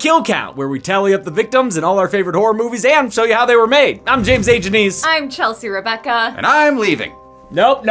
Kill Count, where we tally up the victims in all our favorite horror movies and show you how they were made. I'm James A. Janice. I'm Chelsea Rebecca. And I'm leaving. Nope.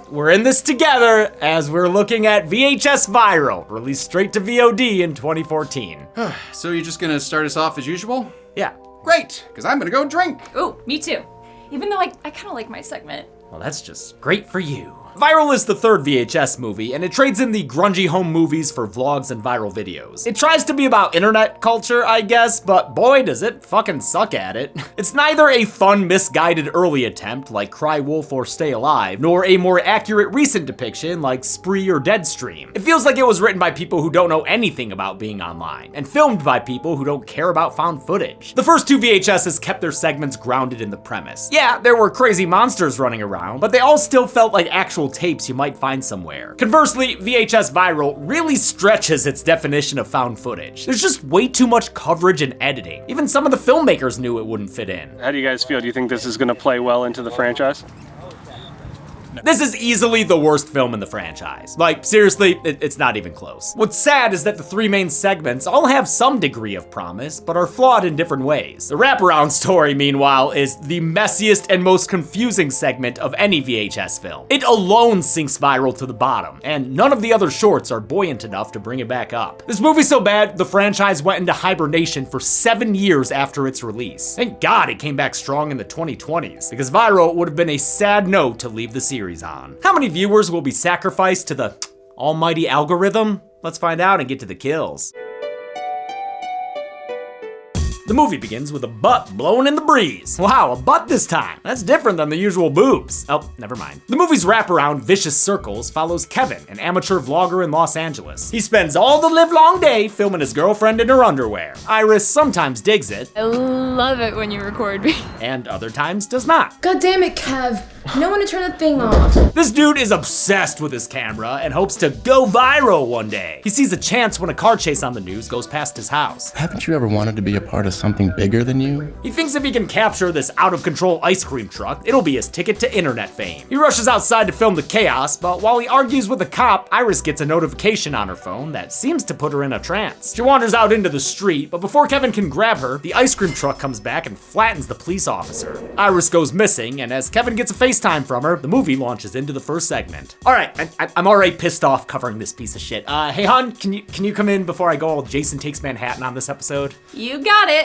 We're in this together as we're looking at VHS Viral, released straight to VOD in 2014. So you're just gonna start us off as usual? Yeah. Great, because I'm gonna go drink. Ooh, me too. Even though I kind of like my segment. Well, that's just great for you. Viral is the third VHS movie, and it trades in the grungy home movies for vlogs and viral videos. It tries to be about internet culture, I guess, but boy, does it fucking suck at it. It's neither a fun, misguided early attempt like Cry Wolf or Stay Alive, nor a more accurate recent depiction like Spree or Deadstream. It feels like it was written by people who don't know anything about being online, and filmed by people who don't care about found footage. The first two VHSs kept their segments grounded in the premise. Yeah, there were crazy monsters running around, but they all still felt like actual tapes you might find somewhere. Conversely, VHS Viral really stretches its definition of found footage. There's just way too much coverage and editing. Even some of the filmmakers knew it wouldn't fit in. How do you guys feel? Do you think this is going to play well into the franchise? This is easily the worst film in the franchise. Like, seriously, it's not even close. What's sad is that the three main segments all have some degree of promise, but are flawed in different ways. The wraparound story, meanwhile, is the messiest and most confusing segment of any VHS film. It alone sinks Viral to the bottom, and none of the other shorts are buoyant enough to bring it back up. This movie's so bad, the franchise went into hibernation for 7 years after its release. Thank God it came back strong in the 2020s, because Viral would have been a sad note to leave the series on. How many viewers will be sacrificed to the almighty algorithm? Let's find out and get to the kills. The movie begins with a butt blowing in the breeze. Wow, a butt this time. That's different than the usual boobs. Oh, never mind. The movie's wraparound, Vicious Circles, follows Kevin, an amateur vlogger in Los Angeles. He spends all the livelong day filming his girlfriend in her underwear. Iris sometimes digs it. I love it when you record me. And other times does not. God damn it, Kev. No one to turn the thing off. This dude is obsessed with his camera and hopes to go viral one day. He sees a chance when a car chase on the news goes past his house. Haven't you ever wanted to be a part of something bigger than you? He thinks if he can capture this out-of-control ice cream truck, it'll be his ticket to internet fame. He rushes outside to film the chaos, but while he argues with the cop, Iris gets a notification on her phone that seems to put her in a trance. She wanders out into the street, but before Kevin can grab her, the ice cream truck comes back and flattens the police officer. Iris goes missing, and as Kevin gets a FaceTime from her, the movie launches into the first segment. All right, I'm already pissed off covering this piece of shit. Hey hon, can you come in before I go all Jason Takes Manhattan on this episode? You got it.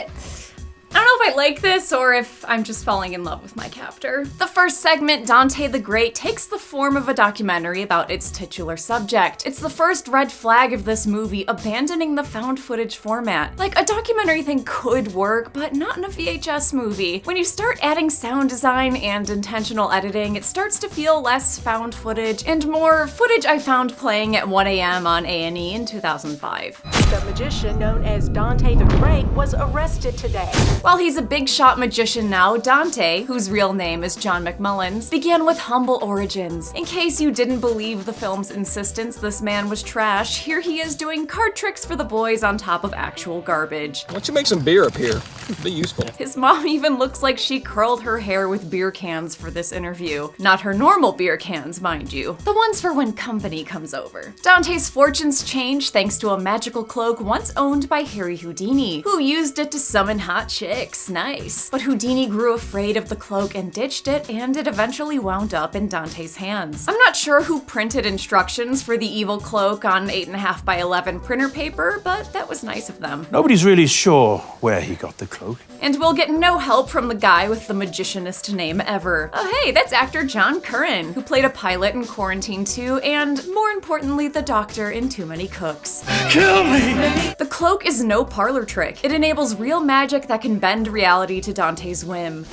I don't know if I like this or if I'm just falling in love with my captor. The first segment, Dante the Great, takes the form of a documentary about its titular subject. It's the first red flag of this movie, abandoning the found footage format. Like, a documentary thing could work, but not in a VHS movie. When you start adding sound design and intentional editing, it starts to feel less found footage and more footage I found playing at 1 a.m. on A&E in 2005. The magician known as Dante the Great was arrested today. While he's a big shot magician now, Dante, whose real name is John McMullins, began with humble origins. In case you didn't believe the film's insistence this man was trash, here he is doing card tricks for the boys on top of actual garbage. Why don't you make some beer up here? Be useful. His mom even looks like she curled her hair with beer cans for this interview. Not her normal beer cans, mind you. The ones for when company comes over. Dante's fortunes change thanks to a magical cloak once owned by Harry Houdini, who used it to summon hot chicks. Nice. But Houdini grew afraid of the cloak and ditched it, and it eventually wound up in Dante's hands. I'm not sure who printed instructions for the evil cloak on 8.5 by 11 printer paper, but that was nice of them. Nobody's really sure where he got the cloak. And we'll get no help from the guy with the magicianest name ever. Oh hey, that's actor John Curran, who played a pilot in Quarantine 2, and more importantly, the doctor in Too Many Cooks. Kill me! The cloak is no parlor trick. It enables real magic that can bend reality to Dante's whim.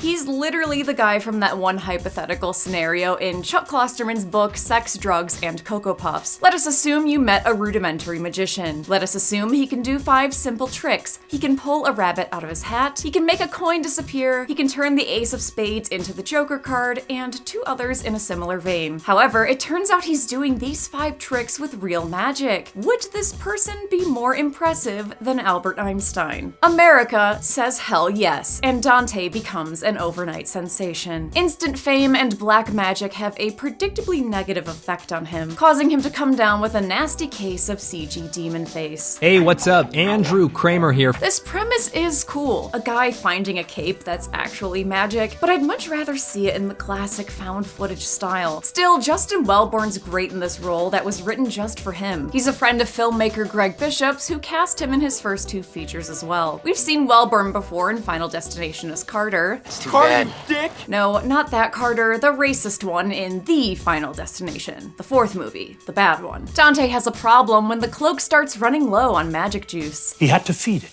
He's literally the guy from that one hypothetical scenario in Chuck Klosterman's book, Sex, Drugs, and Cocoa Puffs. Let us assume you met a rudimentary magician. Let us assume he can do 5 simple tricks. He can pull a rabbit out of his hat, he can make a coin disappear, he can turn the ace of spades into the Joker card, and 2 others in a similar vein. However, it turns out he's doing these 5 tricks with real magic. Would this person be more impressive than Albert Einstein? America says hell yes, and Dante becomes an overnight sensation. Instant fame and black magic have a predictably negative effect on him, causing him to come down with a nasty case of CG demon face. Hey, what's up? Andrew Kramer here. This premise is cool, a guy finding a cape that's actually magic, but I'd much rather see it in the classic found footage style. Still, Justin Welborn's great in this role that was written just for him. He's a friend of filmmaker Greg Bishop's, who cast him in his first 2 features as well. We've seen Welborn before in Final Destination as Carter. Carter, dick! No, not that Carter, the racist one in The Final Destination, the 4th movie, the bad one. Dante has a problem when the cloak starts running low on magic juice. He had to feed it,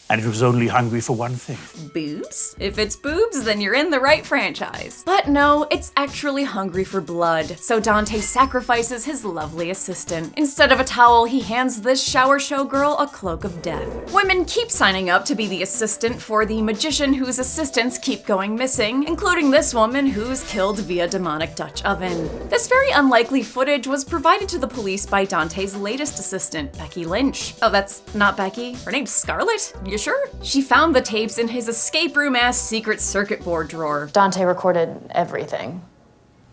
and it was only hungry for one thing. Boobs? If it's boobs, then you're in the right franchise. But no, it's actually hungry for blood, so Dante sacrifices his lovely assistant. Instead of a towel, he hands this shower show girl a cloak of death. Women keep signing up to be the assistant for the magician whose assistants keep going missing, including this woman who's killed via demonic Dutch oven. This very unlikely footage was provided to the police by Dante's latest assistant, Becky Lynch. Oh, that's not Becky. Her name's Scarlett? You sure? She found the tapes in his escape room-ass secret circuit board drawer. Dante recorded everything.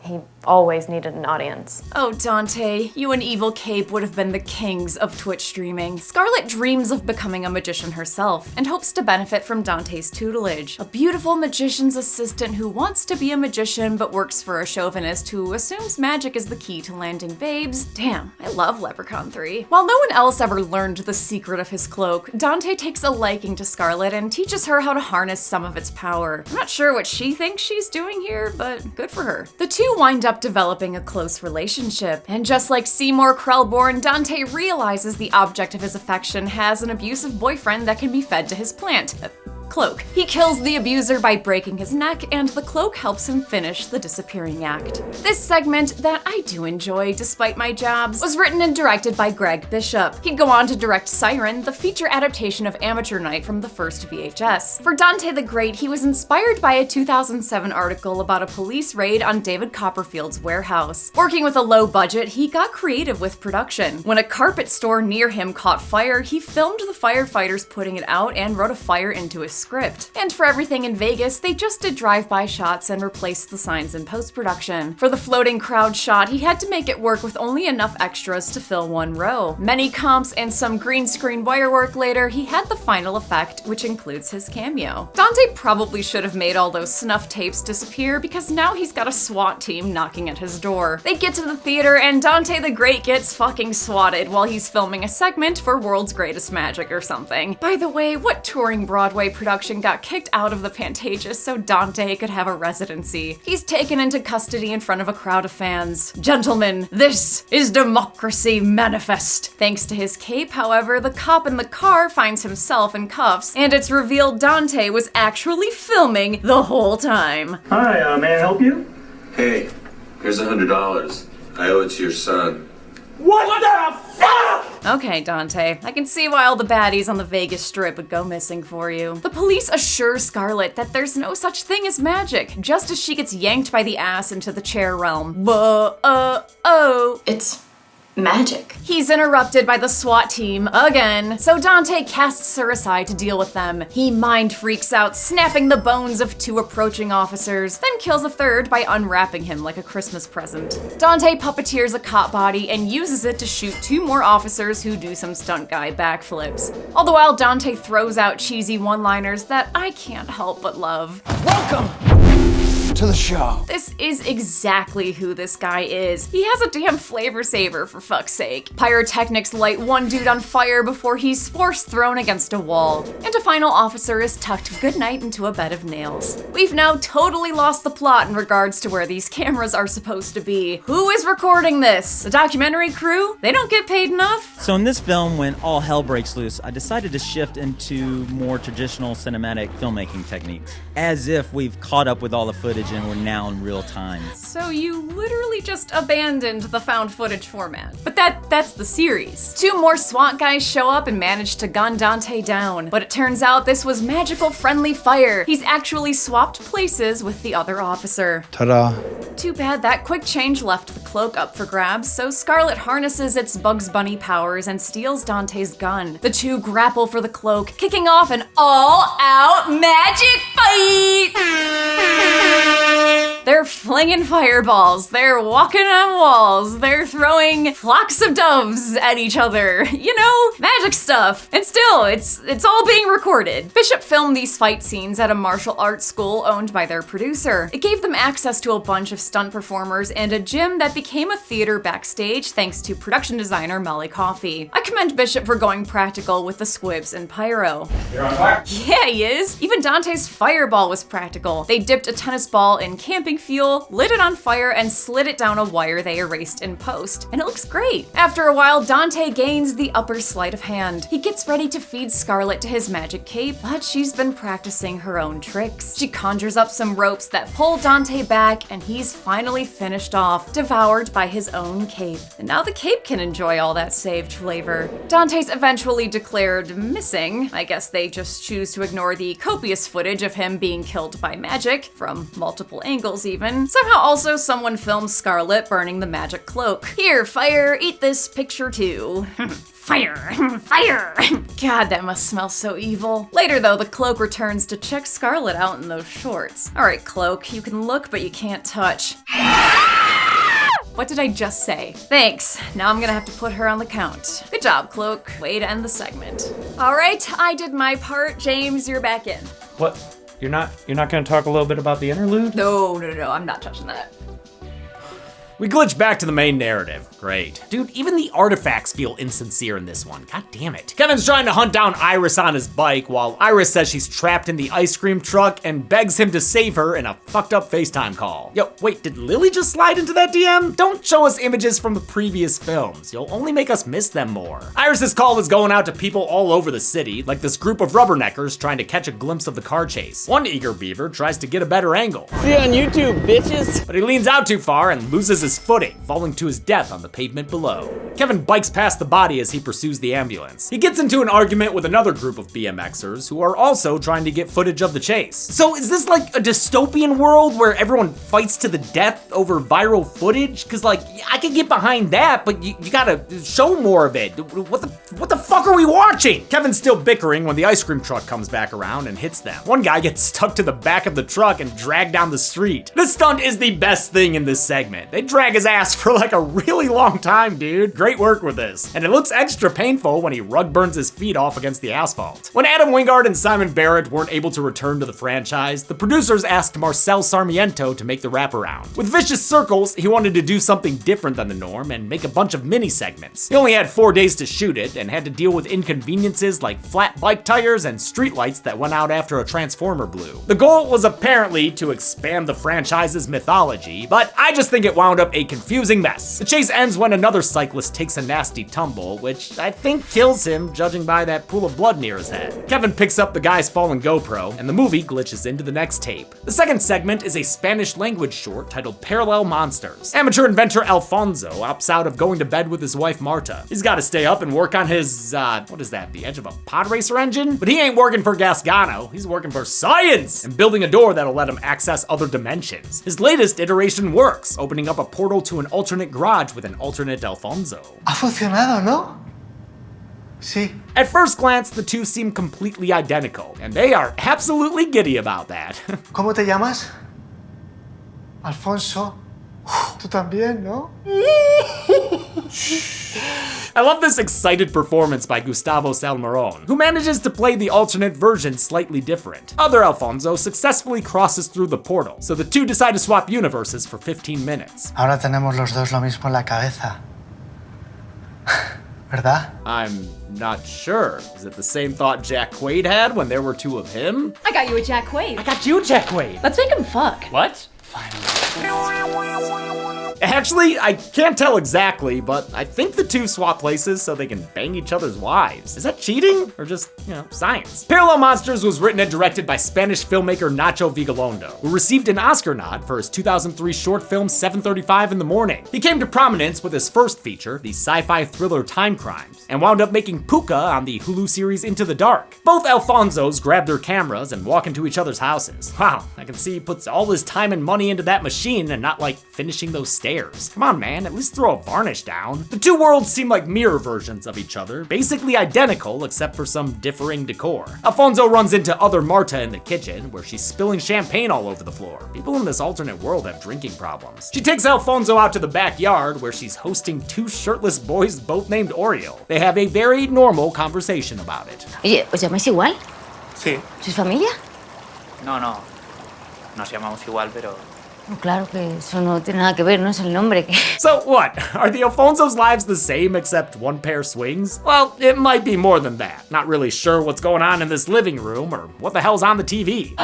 He always needed an audience. Oh, Dante, you and Evil Cape would have been the kings of Twitch streaming. Scarlett dreams of becoming a magician herself and hopes to benefit from Dante's tutelage. A beautiful magician's assistant who wants to be a magician but works for a chauvinist who assumes magic is the key to landing babes. Damn, I love Leprechaun 3. While no one else ever learned the secret of his cloak, Dante takes a liking to Scarlett and teaches her how to harness some of its power. I'm not sure what she thinks she's doing here, but good for her. The two wind up developing a close relationship, and just like Seymour Krelborn, Dante realizes the object of his affection has an abusive boyfriend that can be fed to his plant. Cloak. He kills the abuser by breaking his neck, and the cloak helps him finish the disappearing act. This segment, that I do enjoy despite my jobs, was written and directed by Greg Bishop. He'd go on to direct Siren, the feature adaptation of Amateur Night from the first VHS. For Dante the Great, he was inspired by a 2007 article about a police raid on David Copperfield's warehouse. Working with a low budget, he got creative with production. When a carpet store near him caught fire, he filmed the firefighters putting it out and wrote a fire into his script. And for everything in Vegas, they just did drive-by shots and replaced the signs in post-production. For the floating crowd shot, he had to make it work with only enough extras to fill 1 row. Many comps and some green screen wire work later, he had the final effect, which includes his cameo. Dante probably should have made all those snuff tapes disappear because now he's got a SWAT team knocking at his door. They get to the theater and Dante the Great gets fucking swatted while he's filming a segment for World's Greatest Magic or something. By the way, what touring Broadway production got kicked out of the Pantages so Dante could have a residency? He's taken into custody in front of a crowd of fans. Gentlemen, this is democracy manifest. Thanks to his cape, however, the cop in the car finds himself in cuffs, and it's revealed Dante was actually filming the whole time. Hi, may I help you? Hey, here's $100. I owe it to your son. What the fuck? Okay, Dante, I can see why all the baddies on the Vegas Strip would go missing for you. The police assure Scarlett that there's no such thing as magic, just as she gets yanked by the ass into the chair realm. It's magic. He's interrupted by the SWAT team again, so Dante casts her aside to deal with them. He mind freaks out, snapping the bones of 2 approaching officers, then kills a third by unwrapping him like a Christmas present. Dante puppeteers a cop body and uses it to shoot 2 more officers who do some stunt guy backflips. All the while, Dante throws out cheesy one-liners that I can't help but love. Welcome to the show. This is exactly who this guy is. He has a damn flavor saver, for fuck's sake. Pyrotechnics light one dude on fire before he's force thrown against a wall, and a final officer is tucked goodnight into a bed of nails. We've now totally lost the plot in regards to where these cameras are supposed to be. Who is recording this? The documentary crew? They don't get paid enough? So in this film, when all hell breaks loose, I decided to shift into more traditional cinematic filmmaking techniques, as if we've caught up with all the footage and we're now in real time. So you literally just abandoned the found footage format. But that's the series. 2 more SWAT guys show up and manage to gun Dante down. But it turns out this was magical friendly fire. He's actually swapped places with the other officer. Ta-da. Too bad that quick change left the cloak up for grabs, so Scarlet harnesses its Bugs Bunny powers and steals Dante's gun. The two grapple for the cloak, kicking off an all-out magic fight! They're flinging fireballs, they're walking on walls, they're throwing flocks of doves at each other. You know, magic stuff. And still, it's all being recorded. Bishop filmed these fight scenes at a martial arts school owned by their producer. It gave them access to a bunch of stunt performers and a gym that became a theater backstage thanks to production designer Molly Coffey. I commend Bishop for going practical with the squibs and pyro. You're on fire? Yeah, he is. Even Dante's fireball was practical. They dipped a tennis ball in camping fuel, lit it on fire, and slid it down a wire they erased in post. And it looks great. After a while, Dante gains the upper sleight of hand. He gets ready to feed Scarlet to his magic cape, but she's been practicing her own tricks. She conjures up some ropes that pull Dante back, and he's finally finished off, devoured by his own cape. And now the cape can enjoy all that saved flavor. Dante's eventually declared missing. I guess they just choose to ignore the copious footage of him being killed by magic, from multiple angles even. Somehow also someone filmed Scarlet burning the magic cloak. Here, fire, eat this picture too. Fire! Fire! God, that must smell so evil. Later though, the cloak returns to check Scarlet out in those shorts. Alright, cloak, you can look but you can't touch. What did I just say? Thanks. Now I'm gonna have to put her on the count. Good job, Cloak. Way to end the segment. Alright, I did my part. James, you're back in. What? You're not gonna talk a little bit about the interlude? No, I'm not touching that. We glitch back to the main narrative. Great. Dude, even the artifacts feel insincere in this one. God damn it. Kevin's trying to hunt down Iris on his bike while Iris says she's trapped in the ice cream truck and begs him to save her in a fucked up FaceTime call. Yo, wait, did Lily just slide into that DM? Don't show us images from the previous films. You'll only make us miss them more. Iris's call was going out to people all over the city, like this group of rubberneckers trying to catch a glimpse of the car chase. One eager beaver tries to get a better angle. See you on YouTube, bitches. But he leans out too far and loses his footing, falling to his death on the pavement below. Kevin bikes past the body as he pursues the ambulance. He gets into an argument with another group of BMXers who are also trying to get footage of the chase. So is this like a dystopian world where everyone fights to the death over viral footage? Cause like, I could get behind that, but you gotta show more of it. What the fuck are we watching? Kevin's still bickering when the ice cream truck comes back around and hits them. One guy gets stuck to the back of the truck and dragged down the street. This stunt is the best thing in this segment. They drag his ass for like a really long time, dude. Great work with this. And it looks extra painful when he rug burns his feet off against the asphalt. When Adam Wingard and Simon Barrett weren't able to return to the franchise, the producers asked Marcel Sarmiento to make the wraparound. With Vicious Circles, he wanted to do something different than the norm and make a bunch of mini segments. He only had 4 days to shoot it and had to deal with inconveniences like flat bike tires and streetlights that went out after a transformer blew. The goal was apparently to expand the franchise's mythology, but I just think it wound up a confusing mess. The chase ends when another cyclist takes a nasty tumble, which I think kills him, judging by that pool of blood near his head. Kevin picks up the guy's fallen GoPro, and the movie glitches into the next tape. The second segment is a Spanish language short titled Parallel Monsters. Amateur inventor Alfonso opts out of going to bed with his wife Marta. He's gotta stay up and work on his, what is that, the edge of a pod racer engine? But he ain't working for Gasgano, he's working for science and building a door that'll let him access other dimensions. His latest iteration works, opening up a portal to an alternate garage with an alternate Alfonso. Ha funcionado, ¿no? Sí. At first glance, the two seem completely identical, and they are absolutely giddy about that. ¿Cómo te llamas? Alfonso. Tú también, ¿no? I love this excited performance by Gustavo Salmerón, who manages to play the alternate version slightly different. Other Alfonso successfully crosses through the portal, so the two decide to swap universes for 15 minutes. Ahora tenemos los dos lo mismo en la cabeza. ¿Verdad? I'm not sure. Is it the same thought Jack Quaid had when there were two of him? I got you a Jack Quaid. I got you, Jack Quaid. Let's make him fuck. What? Actually, I can't tell exactly, but I think the two swap places so they can bang each other's wives. Is that cheating? Or just, science? Parallel Monsters was written and directed by Spanish filmmaker Nacho Vigalondo, who received an Oscar nod for his 2003 short film 7:35 in the Morning. He came to prominence with his first feature, the sci-fi thriller Time Crimes, and wound up making Puka on the Hulu series Into the Dark. Both Alfonsos grab their cameras and walk into each other's houses. Wow, I can see he puts all his time and money into that machine and not like finishing those stairs. cares? Come on, man, at least throw a varnish down. The two worlds seem like mirror versions of each other, basically identical except for some differing decor. Alfonso runs into other Marta in the kitchen, where she's spilling champagne all over the floor. People in this alternate world have drinking problems. She takes Alfonso out to the backyard, where she's hosting two shirtless boys both named Oriol. They have a very normal conversation about it. Oye, ¿os llamáis igual? Sí. ¿Sois familia? No, no. Nos llamamos igual, pero... No, claro que eso no tiene nada que ver, no es el nombre que... So what? Are the Alfonso's lives the same except one pair swings? Well, it might be more than that. Not really sure what's going on in this living room or what the hell's on the TV.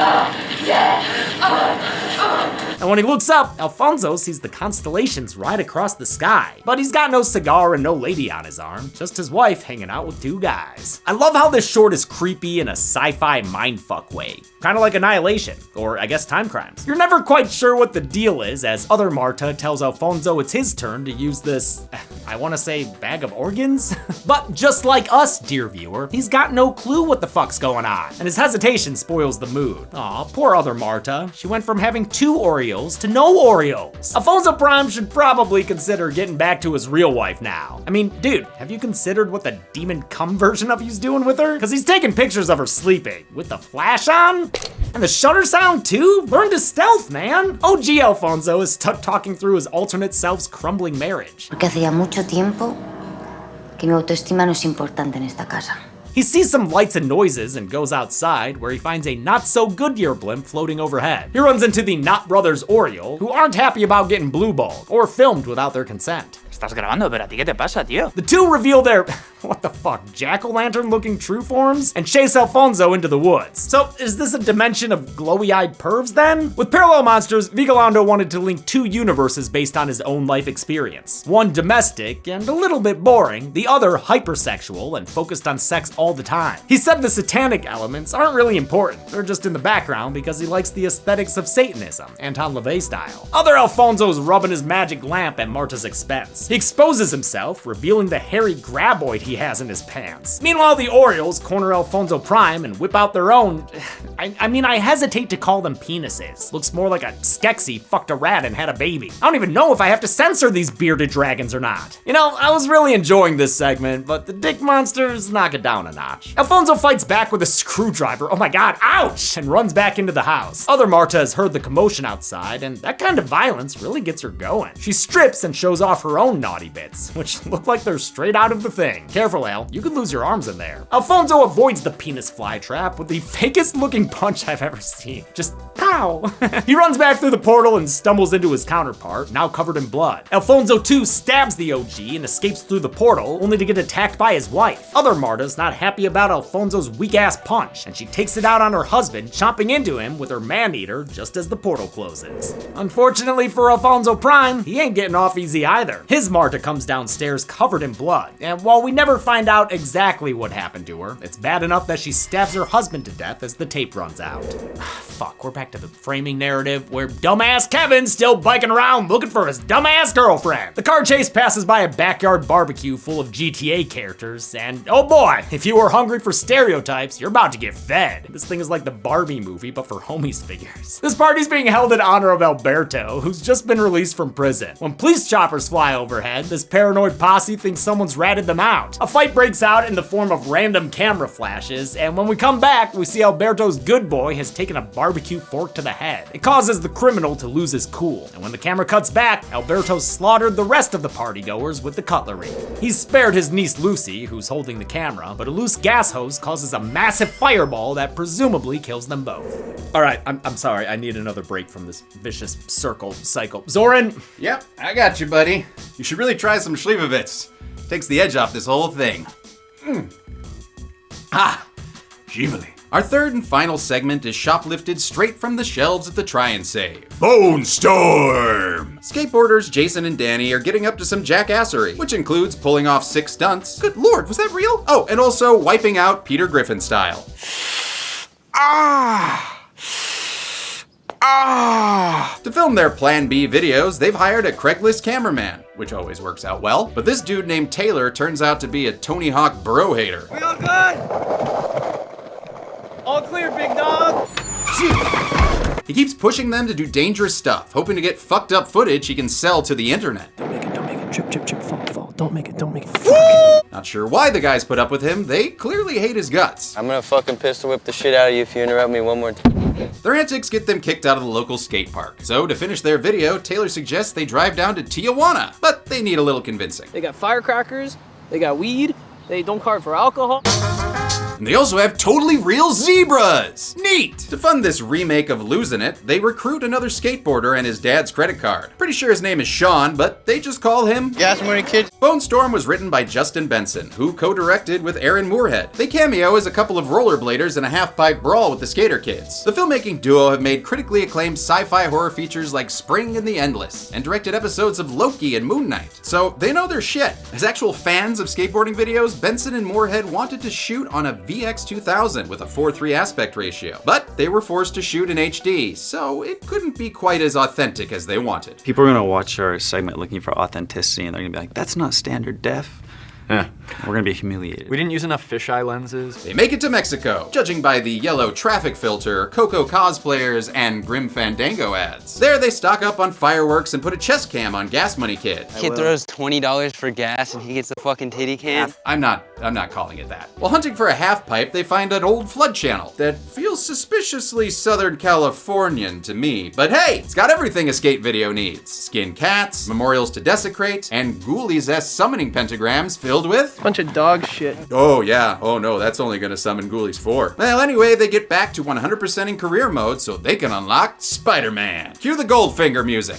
And when he looks up, Alfonso sees the constellations right across the sky. But he's got no cigar and no lady on his arm, just his wife hanging out with two guys. I love how this short is creepy in a sci-fi mindfuck way. Kind of like Annihilation, or I guess Time Crimes. You're never quite sure what the deal is, as other Marta tells Alfonso it's his turn to use this, I wanna say, bag of organs? But just like us, dear viewer, he's got no clue what the fuck's going on, and his hesitation spoils the mood. Aw, poor other Marta. She went from having 2 Oreos to no Oreos. Alfonso Prime should probably consider getting back to his real wife now. I mean, dude, have you considered what the demon cum version of you's doing with her? Cause he's taking pictures of her sleeping, with the flash on? And the shutter sound too? Learn to stealth, man. OG Alfonso is stuck talking through his alternate self's crumbling marriage. Porque hace ya mucho tiempo que mi autoestima no es importante en esta casa. He sees some lights and noises and goes outside, where he finds a not-so-Goodyear blimp floating overhead. He runs into the Not Brothers Oriol, who aren't happy about getting blue-balled or filmed without their consent. Estás grabando, pero a ti qué te pasa, tío? The two reveal their, what the fuck, jack-o'-lantern looking true forms and chase Alfonso into the woods. So is this a dimension of glowy-eyed pervs then? With Parallel Monsters, Vigalondo wanted to link 2 universes based on his own life experience. One domestic and a little bit boring, the other hypersexual and focused on sex all the time. He said the satanic elements aren't really important, they're just in the background because he likes the aesthetics of Satanism, Anton LaVey style. Other Alfonso's rubbing his magic lamp at Marta's expense. He exposes himself, revealing the hairy graboid he has in his pants. Meanwhile, the Orioles corner Alfonso Prime and whip out their own, I mean, I hesitate to call them penises. Looks more like a Skeksis fucked a rat and had a baby. I don't even know if I have to censor these bearded dragons or not. You know, I was really enjoying this segment, but the dick monsters knock it down a notch. Alfonso fights back with a screwdriver, oh my god, ouch, and runs back into the house. Other Marta has heard the commotion outside, and that kind of violence really gets her going. She strips and shows off her own naughty bits, which look like they're straight out of The Thing. Careful, Al, you could lose your arms in there. Alfonso avoids the penis fly trap with the fakest looking punch I've ever seen. Just pow! He runs back through the portal and stumbles into his counterpart, now covered in blood. Alfonso too stabs the OG and escapes through the portal, only to get attacked by his wife. Other Marta's not happy about Alfonso's weak-ass punch, and she takes it out on her husband, chomping into him with her man-eater just as the portal closes. Unfortunately for Alfonso Prime, he ain't getting off easy either. His Marta comes downstairs covered in blood, and while we never find out exactly what happened to her, it's bad enough that she stabs her husband to death as the tape runs out. Fuck, we're back to the framing narrative where dumbass Kevin's still biking around looking for his dumbass girlfriend. The car chase passes by a backyard barbecue full of GTA characters, and oh boy, if you were hungry for stereotypes, you're about to get fed. This thing is like the Barbie movie, but for homies figures. This party's being held in honor of Alberto, who's just been released from prison. When police choppers fly overhead, this paranoid posse thinks someone's ratted them out. A fight breaks out in the form of random camera flashes, and when we come back, we see Alberto's good boy has taken a barbecue fork to the head. It causes the criminal to lose his cool, and when the camera cuts back, Alberto slaughtered the rest of the partygoers with the cutlery. He's spared his niece Lucy, who's holding the camera, but a loose gas hose causes a massive fireball that presumably kills them both. All right, I'm sorry, I need another break from this vicious cycle. Zoran? Yep, I got you, buddy. You should really try some Schlivovitz. Takes the edge off this whole thing. Shivali. Our third and final segment is shoplifted straight from the shelves at the Try and Save. Bone Storm! Skateboarders Jason and Danny are getting up to some jackassery, which includes pulling off 6 stunts. Good lord, was that real? Oh, and also wiping out Peter Griffin style. To film their Plan B videos, they've hired a Craigslist cameraman, which always works out well. But this dude named Taylor turns out to be a Tony Hawk bro hater. We all good? All clear, big dog. He keeps pushing them to do dangerous stuff, hoping to get fucked up footage he can sell to the internet. Don't make it, trip, fall, don't make it. Not sure why the guys put up with him, they clearly hate his guts. I'm gonna fucking pistol whip the shit out of you if you interrupt me one more time. Their antics get them kicked out of the local skate park. So to finish their video, Taylor suggests they drive down to Tijuana, but they need a little convincing. They got firecrackers, they got weed, they don't card for alcohol. And they also have totally real zebras! Neat! To fund this remake of Losing It, they recruit another skateboarder and his dad's credit card. Pretty sure his name is Sean, but they just call him Gas Money Kid. Bone Storm was written by Justin Benson, who co-directed with Aaron Moorhead. They cameo as a couple of rollerbladers in a half-pipe brawl with the Skater Kids. The filmmaking duo have made critically acclaimed sci-fi horror features like Spring and the Endless, and directed episodes of Loki and Moon Knight. So they know their shit. As actual fans of skateboarding videos, Benson and Moorhead wanted to shoot on a VX2000 with a 4:3 aspect ratio, but they were forced to shoot in HD, so it couldn't be quite as authentic as they wanted. People are gonna watch our segment looking for authenticity and they're gonna be like, that's not standard def. Yeah, we're gonna be humiliated. We didn't use enough fisheye lenses. They make it to Mexico, judging by the yellow traffic filter, Coco cosplayers, and Grim Fandango ads. There they stock up on fireworks and put a chest cam on Gas Money Kid. Kid throws $20 for gas and he gets the fucking titty can. I'm not calling it that. While hunting for a half pipe, they find an old flood channel that feels suspiciously Southern Californian to me. But hey, it's got everything a skate video needs. Skinned cats, memorials to desecrate, and Ghoulies-esque summoning pentagrams filled with bunch of dog shit. Oh yeah, oh no, that's only gonna summon Ghoulies 4. Well, anyway, they get back to 100% in career mode so they can unlock Spider-Man. Cue the Goldfinger music.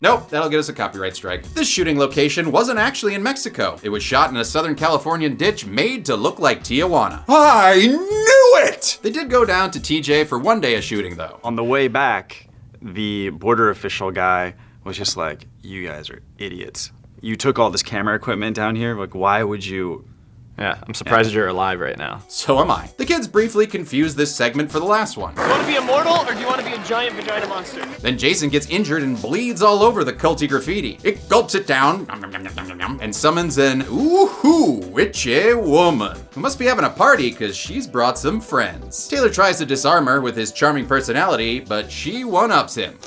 Nope, that'll get us a copyright strike. This shooting location wasn't actually in Mexico. It was shot in a Southern Californian ditch made to look like Tijuana. I knew it! They did go down to TJ for one day of shooting though. On the way back, the border official guy was just like, you guys are idiots. You took all this camera equipment down here, like why would you? Yeah, I'm surprised you're alive right now. So am I. The kids briefly confused this segment for the last one. Do you want to be immortal or do you want to be a giant vagina monster? Then Jason gets injured and bleeds all over the culty graffiti. It gulps it down and summons an ooh-hoo witchy woman who must be having a party because she's brought some friends. Taylor tries to disarm her with his charming personality, but she one-ups him.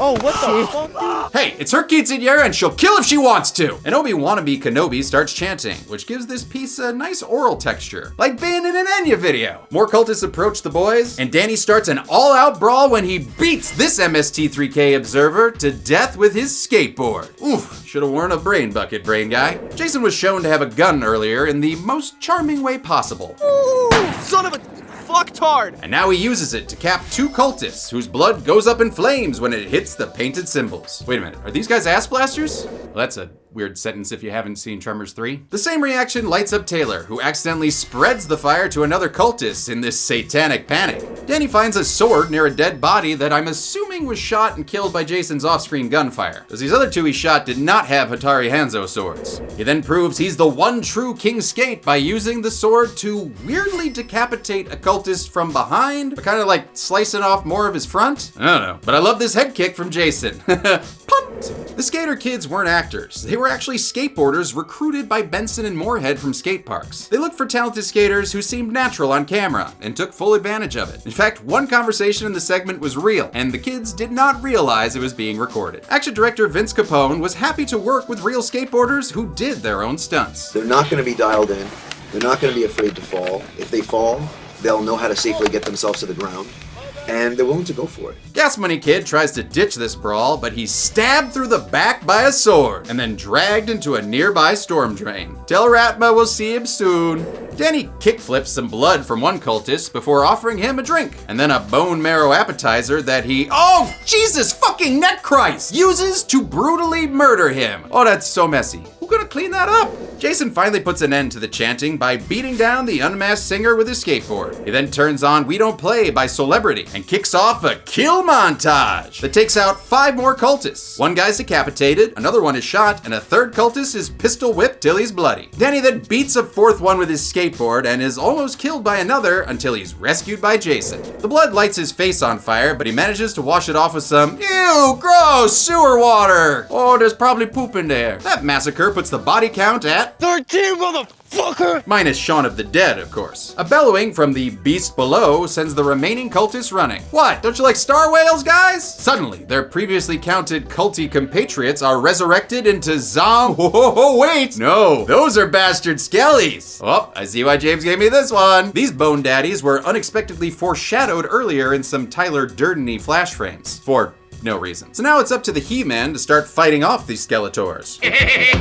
Oh, what the fuck, dude? Hey, it's her quinceañera and she'll kill if she wants to. An Obi-wannabe Kenobi starts chanting, which gives this piece a nice oral texture, like being in an Enya video. More cultists approach the boys, and Danny starts an all-out brawl when he beats this MST3K observer to death with his skateboard. Oof, should have worn a brain bucket, brain guy. Jason was shown to have a gun earlier in the most charming way possible. Ooh, son of a fucktard! And now he uses it to cap two cultists whose blood goes up in flames when it hits the painted symbols. Wait a minute, are these guys ass blasters? Well, that's a weird sentence if you haven't seen Tremors 3. The same reaction lights up Taylor, who accidentally spreads the fire to another cultist in this satanic panic. Danny finds a sword near a dead body that I'm assuming was shot and killed by Jason's off-screen gunfire, as these other two he shot did not have Hatari Hanzo swords. He then proves he's the one true King Skate by using the sword to weirdly decapitate a cultist from behind, but kind of like slicing off more of his front? I don't know, but I love this head kick from Jason. Pumped! The Skater Kids weren't actors. They were actually skateboarders recruited by Benson and Moorhead from skate parks. They looked for talented skaters who seemed natural on camera and took full advantage of it. In fact, one conversation in the segment was real, and the kids did not realize it was being recorded. Action director Vince Capone was happy to work with real skateboarders who did their own stunts. They're not going to be dialed in. They're not going to be afraid to fall. If they fall, they'll know how to safely get themselves to the ground. And they're willing to go for it. Gas Money Kid tries to ditch this brawl, but he's stabbed through the back by a sword and then dragged into a nearby storm drain. Tell Ratma we'll see him soon. Danny kickflips some blood from one cultist before offering him a drink, and then a bone marrow appetizer that he, oh Jesus fucking neck Christ, uses to brutally murder him. Oh, that's so messy. Who's gonna clean that up? Jason finally puts an end to the chanting by beating down the unmasked singer with his skateboard. He then turns on We Don't Play by Celebrity and kicks off a kill montage that takes out 5 more cultists. One guy's decapitated, another one is shot, and a third cultist is pistol whipped till he's bloody. Danny then beats a 4th one with his skateboard and is almost killed by another until he's rescued by Jason. The blood lights his face on fire, but he manages to wash it off with some, ew, gross, sewer water. Oh, there's probably poop in there. That massacre puts the body count at What? 13, motherfucker! Minus Shaun of the Dead, of course. A bellowing from the beast below sends the remaining cultists running. What, don't you like star whales, guys? Suddenly, their previously counted culty compatriots are resurrected into Whoa, wait! No, those are bastard skellies. Oh, I see why James gave me this one. These bone daddies were unexpectedly foreshadowed earlier in some Tyler Durden-y flash frames. For no reason. So now it's up to the He-Man to start fighting off these Skeletors.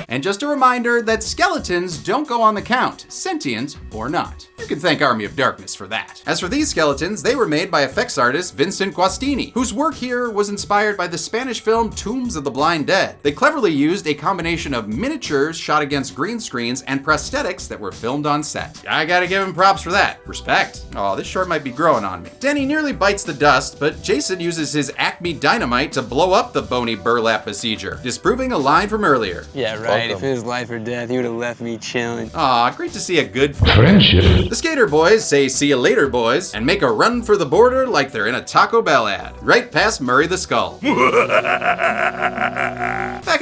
And just a reminder that skeletons don't go on the count, sentient or not. You can thank Army of Darkness for that. As for these skeletons, they were made by effects artist Vincent Guastini, whose work here was inspired by the Spanish film Tombs of the Blind Dead. They cleverly used a combination of miniatures shot against green screens and prosthetics that were filmed on set. I gotta give him props for that. Respect. Oh, this short might be growing on me. Danny nearly bites the dust, but Jason uses his Acme dynamite to blow up the bony burlap besieger, disproving a line from earlier. Yeah, right. If it was life or death, you would have left me chilling. Aw, great to see a good friendship. The Skater Boys say see you later, boys, and make a run for the border like they're in a Taco Bell ad, right past Murray the Skull. Back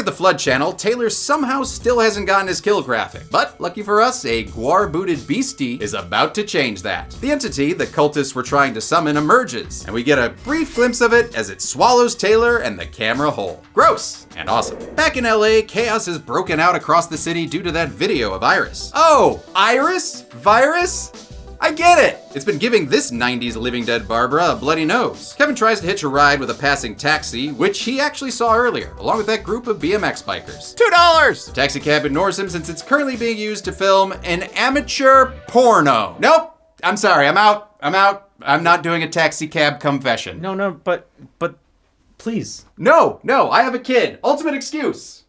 at the Flood Channel, Taylor somehow still hasn't gotten his kill graphic, but lucky for us, a guar-booted beastie is about to change that. The entity the cultists were trying to summon emerges, and we get a brief glimpse of it as it swallows Taylor and the camera whole. Gross and awesome. Back in LA, chaos has broken out across the city due to that video of Iris. Oh, Iris? Virus? I get it! It's been giving this 90s Living Dead Barbara a bloody nose. Kevin tries to hitch a ride with a passing taxi, which he actually saw earlier, along with that group of BMX bikers. $2! The taxi cab ignores him since it's currently being used to film an amateur porno. Nope! I'm sorry, I'm out. I'm not doing a taxi cab confession. No, but please. No, I have a kid. Ultimate excuse.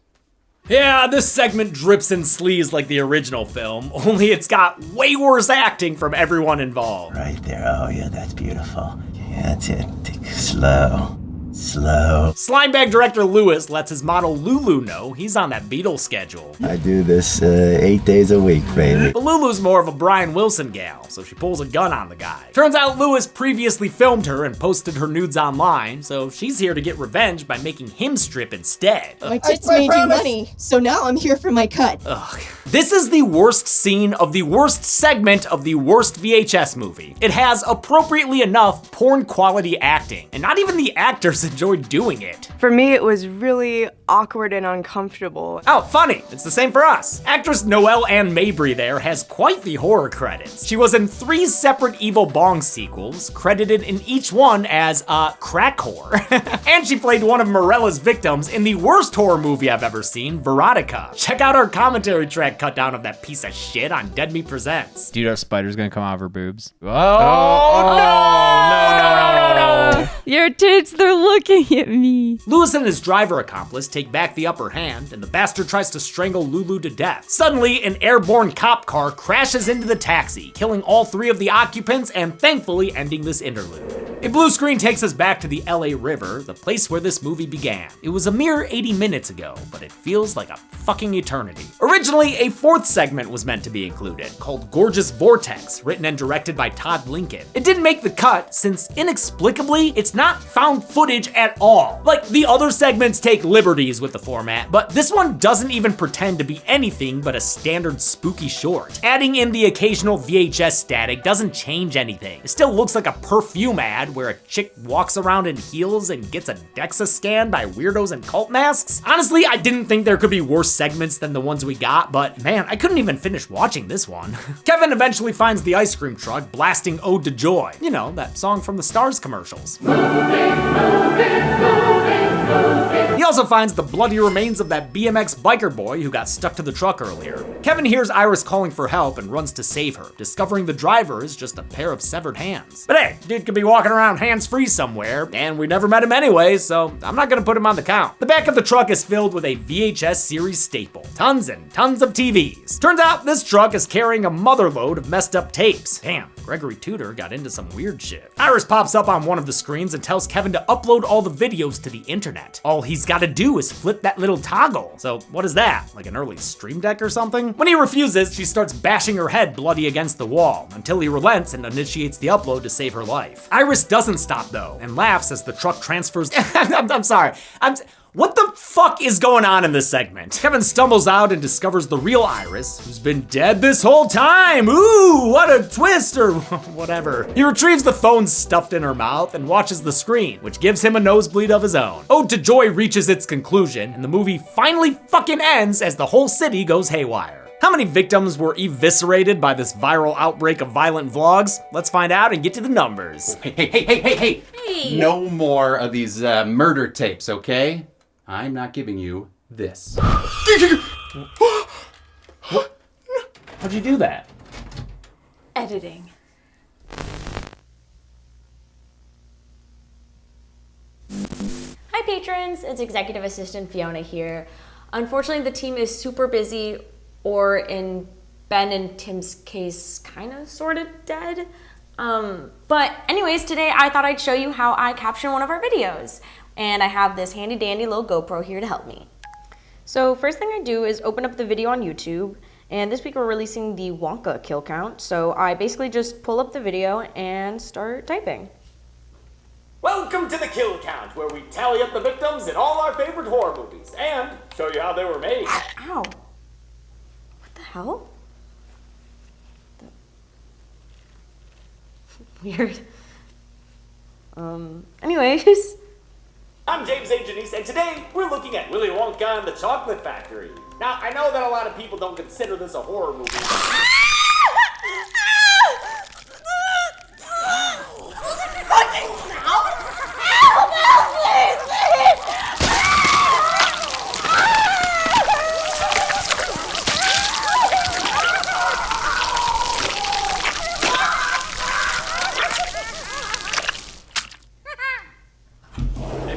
Yeah, this segment drips in sleaze like the original film, only it's got way worse acting from everyone involved. Right there, oh yeah, that's beautiful. Yeah, that's it, take it slow. Slimebag director Lewis lets his model Lulu know he's on that Beatles schedule. I do this 8 days a week, baby. But Lulu's more of a Brian Wilson gal, so she pulls a gun on the guy. Turns out Lewis previously filmed her and posted her nudes online, so she's here to get revenge by making him strip instead. My tits made you money, so now I'm here for my cut. Ugh. This is the worst scene of the worst segment of the worst VHS movie. It has appropriately enough porn quality acting, and not even the actors enjoyed doing it. For me, it was really awkward and uncomfortable. Oh, funny, it's the same for us. Actress Noelle Ann Mabry there has quite the horror credits. She was in 3 separate Evil Bong sequels, credited in each one as a crack whore. And she played one of Morella's victims in the worst horror movie I've ever seen, Veronica. Check out our commentary track cut down of that piece of shit on Dead Meat Presents. Do you know spider's gonna come out of her boobs? Oh, no! Your tits, they're looking at me. Lewis and his driver accomplice take back the upper hand, and the bastard tries to strangle Lulu to death. Suddenly, an airborne cop car crashes into the taxi, killing all 3 of the occupants and thankfully ending this interlude. A blue screen takes us back to the LA River, the place where this movie began. It was a mere 80 minutes ago, but it feels like a fucking eternity. Originally, a 4th segment was meant to be included, called Gorgeous Vortex, written and directed by Todd Lincoln. It didn't make the cut, since inexplicably, it's not found footage at all. Like, the other segments take liberties with the format, but this one doesn't even pretend to be anything but a standard spooky short. Adding in the occasional VHS static doesn't change anything. It still looks like a perfume ad where a chick walks around in heels and gets a DEXA scan by weirdos in cult masks. Honestly, I didn't think there could be worse segments than the ones we got, but man, I couldn't even finish watching this one. Kevin eventually finds the ice cream truck blasting Ode to Joy. You know, that song from the Stars commercials. He also finds the bloody remains of that BMX biker boy who got stuck to the truck earlier. Kevin hears Iris calling for help and runs to save her, discovering the driver is just a pair of severed hands. But hey, dude could be walking around hands-free somewhere, and we never met him anyway, so I'm not gonna put him on the count. The back of the truck is filled with a VHS series staple. Tons and tons of TVs. Turns out this truck is carrying a motherload of messed up tapes. Damn, Gregory Tudor got into some weird shit. Iris pops up on one of the screens and tells Kevin to upload all the videos to the internet. All he's gotta do is flip that little toggle. So what is that? Like an early Stream Deck or something? When he refuses, she starts bashing her head bloody against the wall until he relents and initiates the upload to save her life. Iris doesn't stop though and laughs as the truck transfers. I'm sorry. What the fuck is going on in this segment? Kevin stumbles out and discovers the real Iris, who's been dead this whole time. Ooh, what a twist, or whatever. He retrieves the phone stuffed in her mouth and watches the screen, which gives him a nosebleed of his own. Ode to Joy reaches its conclusion, and the movie finally fucking ends as the whole city goes haywire. How many victims were eviscerated by this viral outbreak of violent vlogs? Let's find out and get to the numbers. Hey. No more of these murder tapes, okay? I'm not giving you this. What? How'd you do that? Editing. Hi patrons, it's Executive Assistant Fiona here. Unfortunately, the team is super busy, or in Ben and Tim's case, kind of sort of dead. But anyways, today I thought I'd show you how I caption one of our videos. And I have this handy dandy little GoPro here to help me. So first thing I do is open up the video on YouTube. And this week we're releasing the Wonka kill count. So I basically just pull up the video and start typing. Welcome to the Kill Count, where we tally up the victims in all our favorite horror movies and show you how they were made. Ow. What the hell? Weird. Anyways. I'm James A. Janice, and today we're looking at Willy Wonka and the Chocolate Factory. Now, I know that a lot of people don't consider this a horror movie.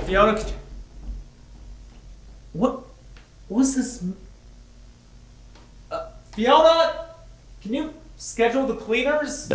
Fiona, could you... What was this? Fiona, can you schedule the cleaners?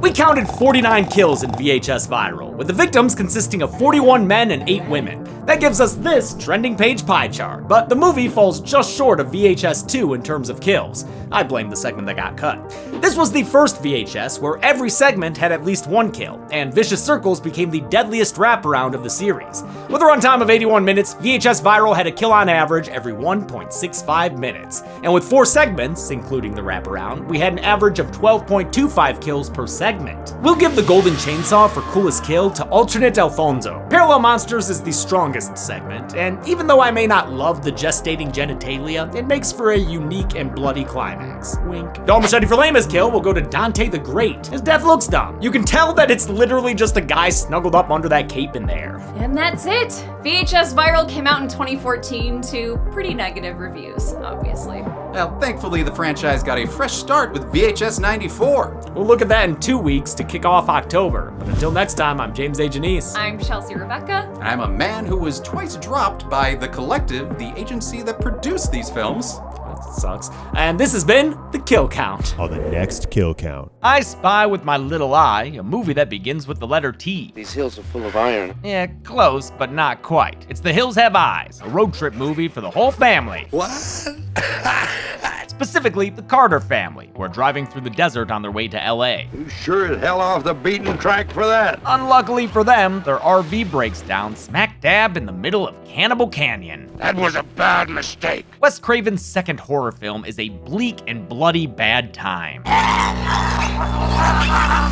We counted 49 kills in VHS Viral, with the victims consisting of 41 men and 8 women. That gives us this trending page pie chart, but the movie falls just short of VHS 2 in terms of kills. I blame the segment that got cut. This was the first VHS where every segment had at least 1 kill, and Vicious Circles became the deadliest wraparound of the series. With a runtime of 81 minutes, VHS Viral had a kill on average every 1.65 minutes. And with 4 segments, including the wraparound, we had an average of 12.25 kills per segment. We'll give the Golden Chainsaw for coolest kill to Alternate Alfonso. Parallel Monsters is the strongest segment, and even though I may not love the gestating genitalia, it makes for a unique and bloody climax. Wink. Dull Machete for lamest kill will go to Dante the Great. His death looks dumb. You can tell that it's literally just a guy snuggled up under that cape in there. And that's it. VHS Viral came out in 2014 to pretty negative reviews, obviously. Well, thankfully the franchise got a fresh start with VHS 94. We'll look at that in 2 weeks to kick off October. But until next time, I'm James A. Janice. I'm Chelsea Rebecca. And I'm a man who was twice dropped by The Collective, the agency that produced these films. That sucks. And this has been The Kill Count. On the next Kill Count. I Spy with My Little Eye, a movie that begins with the letter T. These hills are full of iron. Yeah, close, but not quite. It's The Hills Have Eyes, a road trip movie for the whole family. What? Specifically, the Carter family, who are driving through the desert on their way to LA. You sure as hell off the beaten track for that. Unluckily for them, their RV breaks down smack dab in the middle of Cannibal Canyon. That was a bad mistake. Wes Craven's second horror film is a bleak and bloody bad time.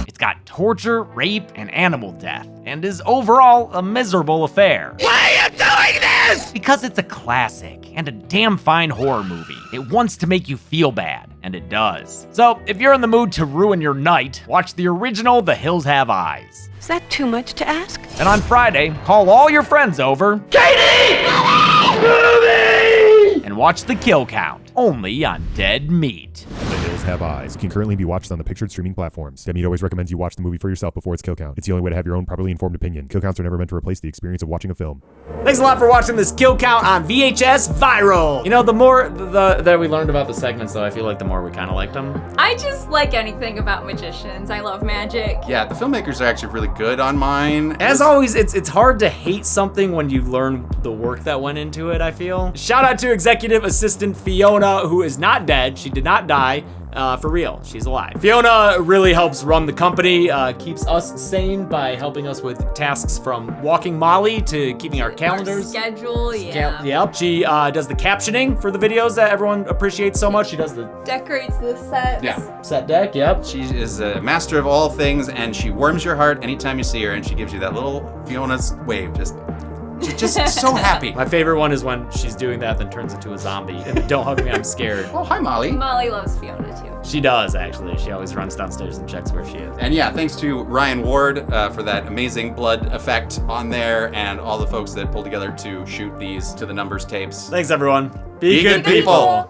It's got torture, rape, and animal death, and is overall a miserable affair. Why are you doing this? Because it's a classic and a damn fine horror movie. It wants to make you feel bad, and it does. So if you're in the mood to ruin your night, watch the original The Hills Have Eyes. Is that too much to ask? And on Friday, call all your friends over. Katie! Movie! And watch The Kill Count, only on Dead Meat. The Hills Have Eyes can currently be watched on the pictured streaming platforms. Dead Meat always recommends you watch the movie for yourself before its kill count. It's the only way to have your own properly informed opinion. Kill counts are never meant to replace the experience of watching a film. Thanks a lot for watching this Kill Count on VHS Viral. You know, the more that we learned about the segments, though, I feel like the more we kind of liked them. I just like anything about magicians. I love magic. Yeah, the filmmakers are actually really good on mine. As always, it's hard to hate something when you learn the work that went into it, I feel. Shout out to Executive Assistant Fiona, who is not dead. She did not die. For real, she's alive. Fiona really helps run the company, keeps us sane by helping us with tasks from walking Molly to keeping our calendars. Schedule, yeah. Yep, she does the captioning for the videos that everyone appreciates so much. She does the Decorates the set. Yeah. set deck, yep. She is a master of all things, and she warms your heart anytime you see her, and she gives you that little Fiona's wave. Just so happy. My favorite one is when she's doing that, then turns into a zombie. And the don't hug me, I'm scared. Oh, hi, Molly. Molly loves Fiona too. She does, actually. She always runs downstairs and checks where she is. And yeah, thanks to Ryan Ward for that amazing blood effect on there, and all the folks that pulled together to shoot these to the numbers tapes. Thanks, everyone. Be good people.